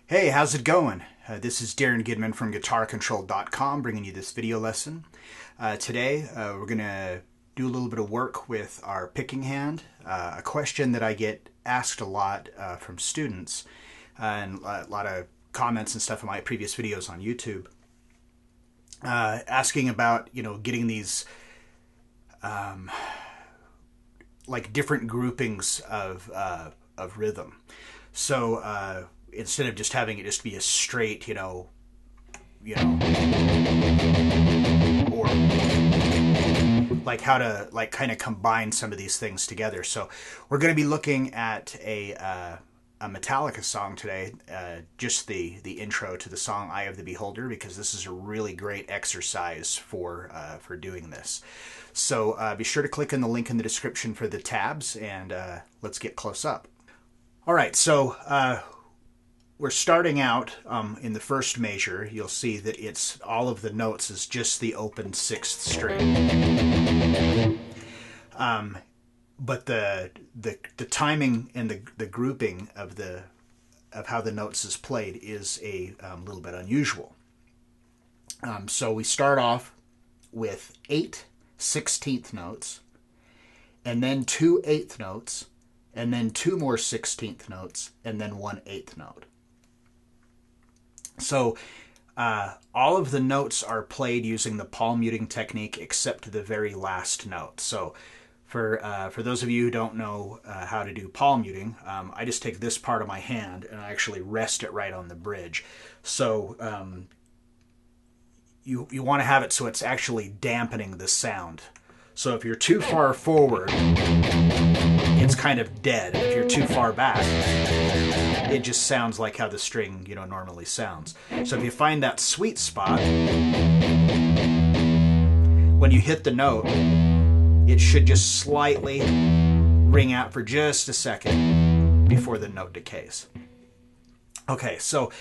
Hey, how's it going? This is Darrin Goodman from GuitarControl.com bringing you this video lesson. Today we're going to do a little bit of work with our picking hand. A question that I get asked a lot from students and a lot of comments and stuff in my previous videos on YouTube. Asking about, getting these like different groupings of rhythm. So instead of just having it just be a straight, or like how to kind of combine some of these things together. So we're going to be looking at a Metallica song today, just the intro to the song "Eye of the Beholder," because this is a really great exercise for doing this. So be sure to click on the link in the description for the tabs, and let's get close up. All right, so we're starting out in the first measure. You'll see that it's all of the notes is just the open sixth string. But the timing and the grouping of how the notes is played is a little bit unusual. So we start off with 8 16th notes, and then 2 8th notes, and then 2 more 16th notes, and then 1 8th note. So all of the notes are played using the palm muting technique except the very last note. So for those of you who don't know how to do palm muting, I just take this part of my hand and I actually rest it right on the bridge. So you want to have it so it's actually dampening the sound. So if you're too far forward, it's kind of dead. If you're too far back, it just sounds like how the string, normally sounds. So if you find that sweet spot, when you hit the note, it should just slightly ring out for just a second before the note decays. Okay, so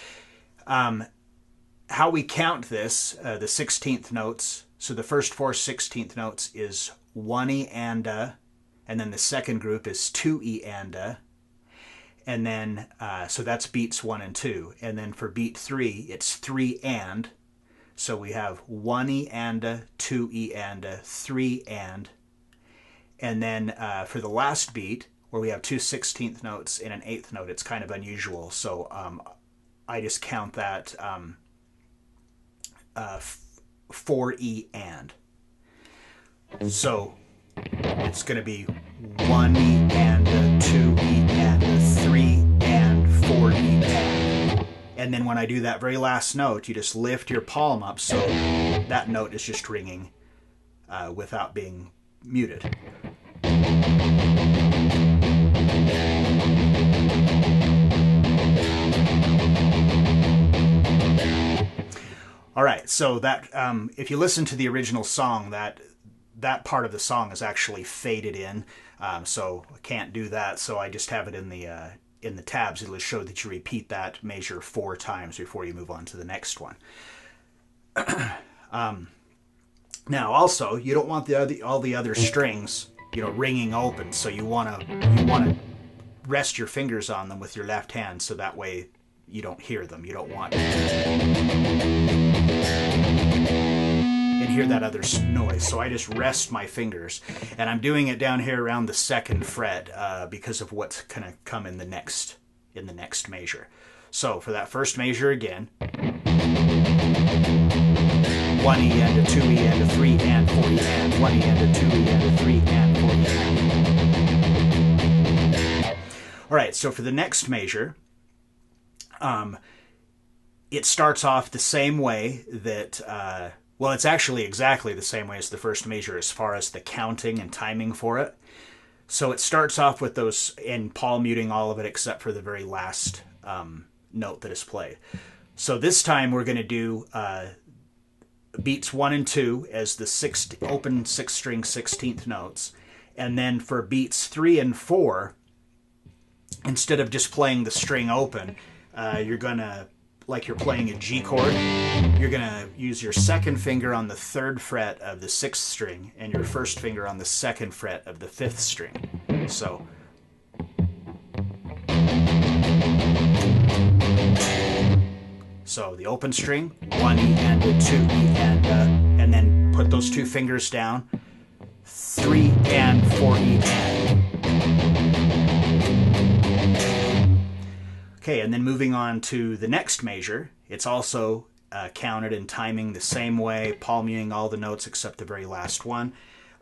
how we count this, the 16th notes, so the first 4 16th notes is 1 E and A, and then the second group is 2 E and A, and then so that's beats 1 and 2, and then for beat 3 it's 3 and, so we have 1 E and A, 2 E and A, 3 and then for the last beat where we have 2 16th notes and an 8th note, it's kind of unusual, so I just count that 4 E and. So it's going to be 1 E and a, 2 E and a, 3 and 4 E and. And then when I do that very last note, you just lift your palm up so that note is just ringing without being muted. All right, so that if you listen to the original song, that part of the song is actually faded in, so I can't do that. So I just have it in the tabs. It'll show that you repeat that measure 4 times before you move on to the next one. Now, also, you don't want all the other strings, ringing open. So you want to rest your fingers on them with your left hand, so that way you don't hear them. You don't want and hear that other noise. So I just rest my fingers, and I'm doing it down here around the 2nd fret because of what's going to come in the next measure. So for that first measure again, 1 E and a, 2 E and a, 3 and 4 E and, 1 E and a, 2 E and a, 3 and 4 E and. All right, so for the next measure, it starts off the same way that, well, it's actually exactly the same way as the first measure as far as the counting and timing for it. So it starts off with those, in palm muting all of it except for the very last note that is played. So this time we're going to do beats 1 and 2 as the open 6th string 16th notes, and then for beats 3 and 4, instead of just playing the string open, you're gonna, like you're playing a G chord, you're gonna use your 2nd finger on the 3rd fret of the 6th string and your 1st finger on the 2nd fret of the 5th string. So So the open string, 1 E and a 2 E and then put those two fingers down, 3 and 4 E and. Okay, and then moving on to the next measure, it's also counted and timing the same way, palm muting all the notes except the very last one.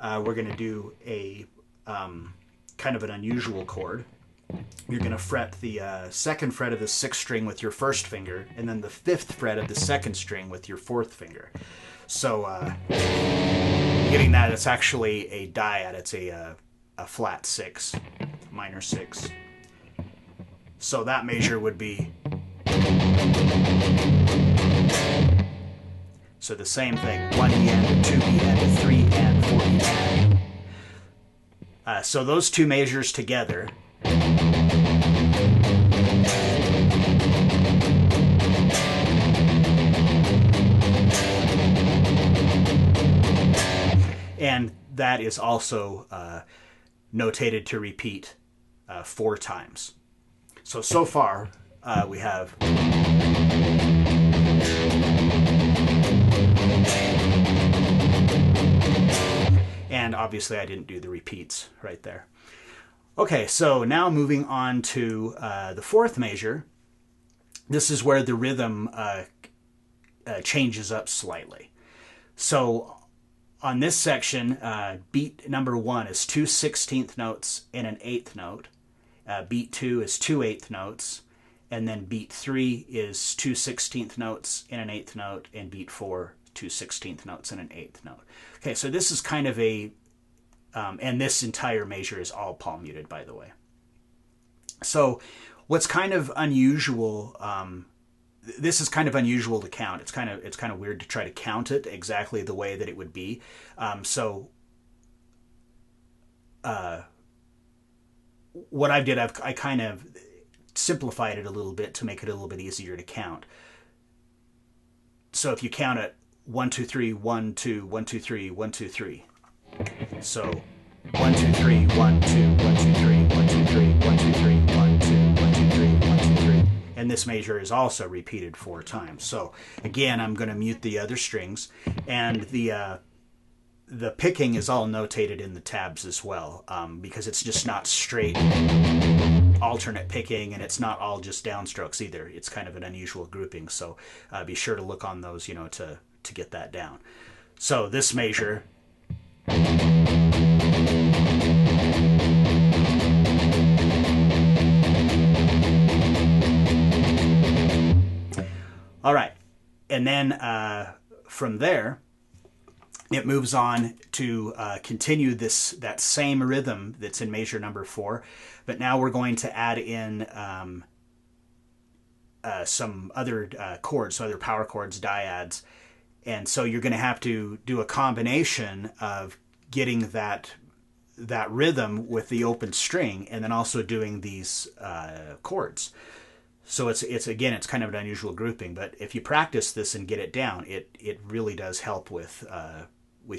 We're going to do a kind of an unusual chord. You're going to fret the second fret of the sixth string with your first finger, and then the fifth fret of the second string with your fourth finger. So getting that, it's actually a dyad. It's a flat 6, minor 6. So that measure would be... So the same thing, 1 E and a 2 E and a 3 and 4 E and. So those two measures together. And that is also notated to repeat 4 times. So far, we have... And obviously I didn't do the repeats right there. Okay, so now moving on to the fourth measure. This is where the rhythm changes up slightly. So on this section, beat number 1 is 2 16th notes and an 8th note. Beat 2 is 2 8th notes. And then beat 3 is 2 16th notes and an 8th note. And beat 4, 2 16th notes and an 8th note. Okay, so this is kind of a... and this entire measure is all palm muted, by the way. So what's kind of unusual... this is kind of unusual to count. It's kind of weird to try to count it exactly the way that it would be. What I did, I kind of simplified it a little bit to make it a little bit easier to count. So if you count it 1 2 3 1 2 1 2 3 1 2 3. So 1 2 3 1 2 1 2 3 1 2 3 1 2 3 1 2 1 2 3 1 2 3. And this measure is also repeated 4 times. So again, I'm going to mute the other strings, and the picking is all notated in the tabs as well, because it's just not straight alternate picking, and it's not all just downstrokes either. It's kind of an unusual grouping, so be sure to look on those, to get that down. So this measure. All right, and then from there, it moves on to continue that same rhythm that's in measure number 4, but now we're going to add in some other chords, so other power chords, dyads, and so you're going to have to do a combination of getting that rhythm with the open string, and then also doing these chords. So it's kind of an unusual grouping, but if you practice this and get it down, it really does help with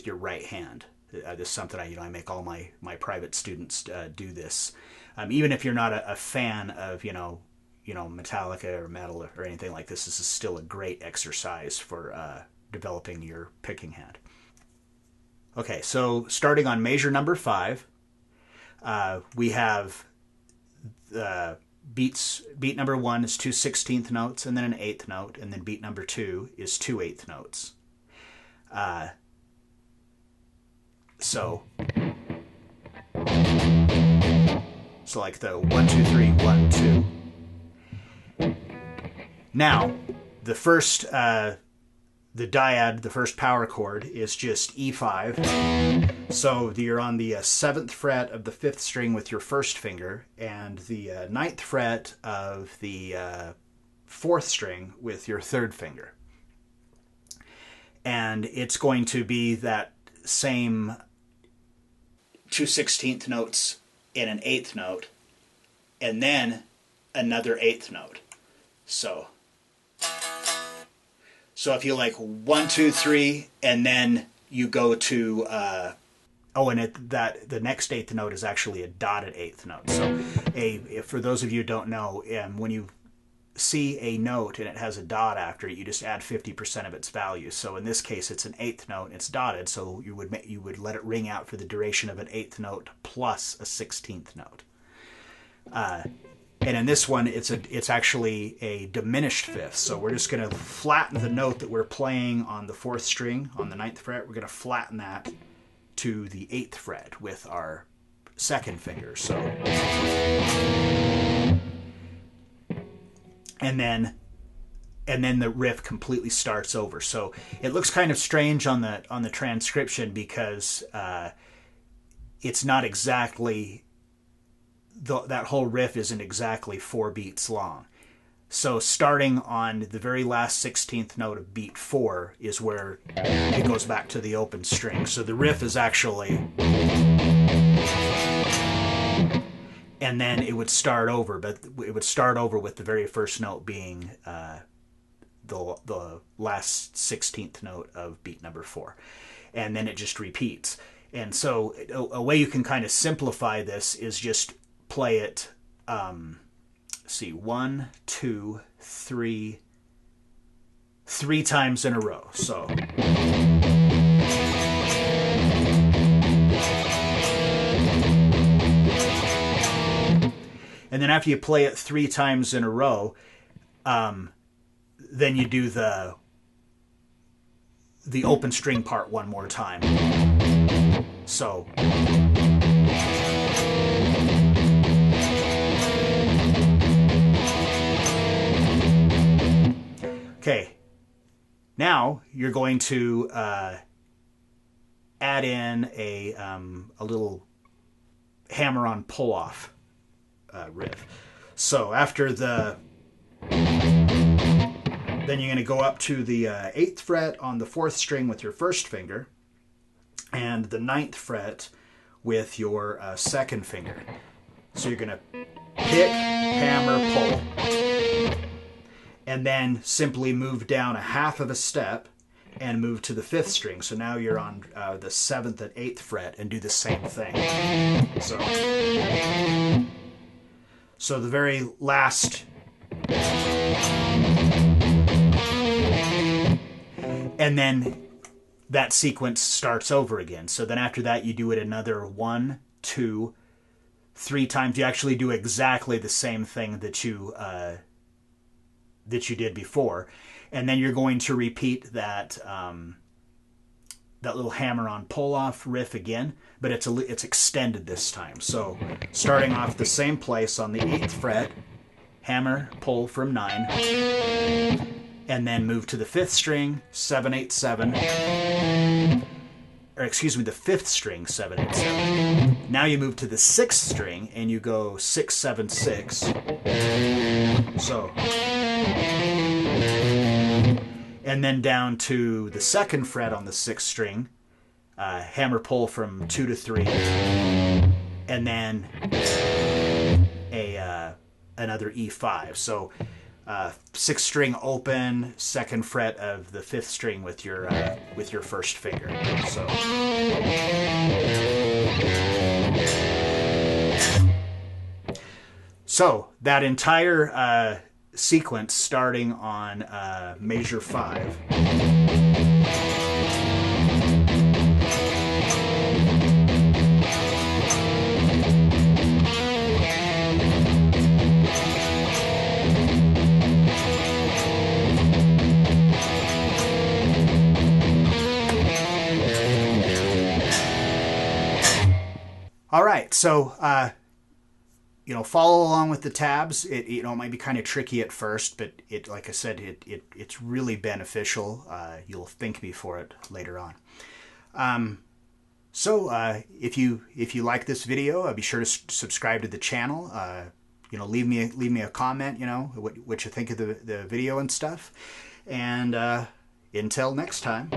your right hand. This is something I make all my private students do this. Even if you're not a fan of Metallica or metal or anything like this, this is still a great exercise for developing your picking hand. Okay, so starting on measure number 5, we have the beat number 1 is 2 16th notes and then an 8th note, and then beat number 2 is 2 8th notes. So like the 1 2 3 1 2. Now the first the dyad, the first power chord, is just E5. So you're on the 7th fret of the 5th string with your first finger, and the 9th fret of the 4th string with your 3rd finger. And it's going to be that same 2 16th notes in an 8th note, and then another 8th note. So if you like 1 2 3, and then you go to the next 8th note is actually a dotted 8th note. So for those of you who don't know, when you see a note and it has a dot after it, you just add 50% of its value. So in this case, it's an eighth note and it's dotted, so you would let it ring out for the duration of an eighth note plus a 16th note. And in this one, it's actually a diminished fifth. So we're just going to flatten the note that we're playing on the 4th string on the 9th fret. We're going to flatten that to the 8th fret with our 2nd finger. So, and then the riff completely starts over. So it looks kind of strange on the transcription because it's not exactly. That whole riff isn't exactly 4 beats long. So starting on the very last 16th note of beat 4 is where it goes back to the open string. So the riff is actually... And then it would start over, but it would start over with the very first note being the last 16th note of beat number 4. And then it just repeats. And so a way you can kind of simplify this is just play it, see, 1, 2, 3, 3 times in a row. So. And then after you play it 3 times in a row, then you do the open string part one more time. So. Okay, now you're going to add in a little hammer-on pull-off riff. So after then you're going to go up to the 8th fret on the 4th string with your 1st finger, and the 9th fret with your 2nd finger. So you're going to pick, hammer, pull. And then simply move down a half of a step and move to the 5th string. So now you're on the 7th and 8th fret and do the same thing. So the very last... And then that sequence starts over again. So then after that you do it another 1, 2, 3 times. You actually do exactly the same thing that you did before, and then you're going to repeat that that little hammer-on pull-off riff again, but it's extended this time. So starting off the same place on the 8th fret, hammer, pull from 9, and then move to the 5th string, 7, 8, 7, or excuse me, the 5th string, 7, 8, 7. Now you move to the 6th string and you go 6, 7, 6. So. And then down to the 2nd fret on the 6th string, hammer pull from 2 to 3, and then another E5. So 6th string open, 2nd fret of the 5th string with your 1st finger. So that entire sequence starting on measure 5. All right, so follow along with the tabs. It might be kind of tricky at first, but like I said, it's really beneficial. You'll thank me for it later on. So if you like this video, be sure to subscribe to the channel. Leave me a comment. What you think of the video and stuff. And until next time.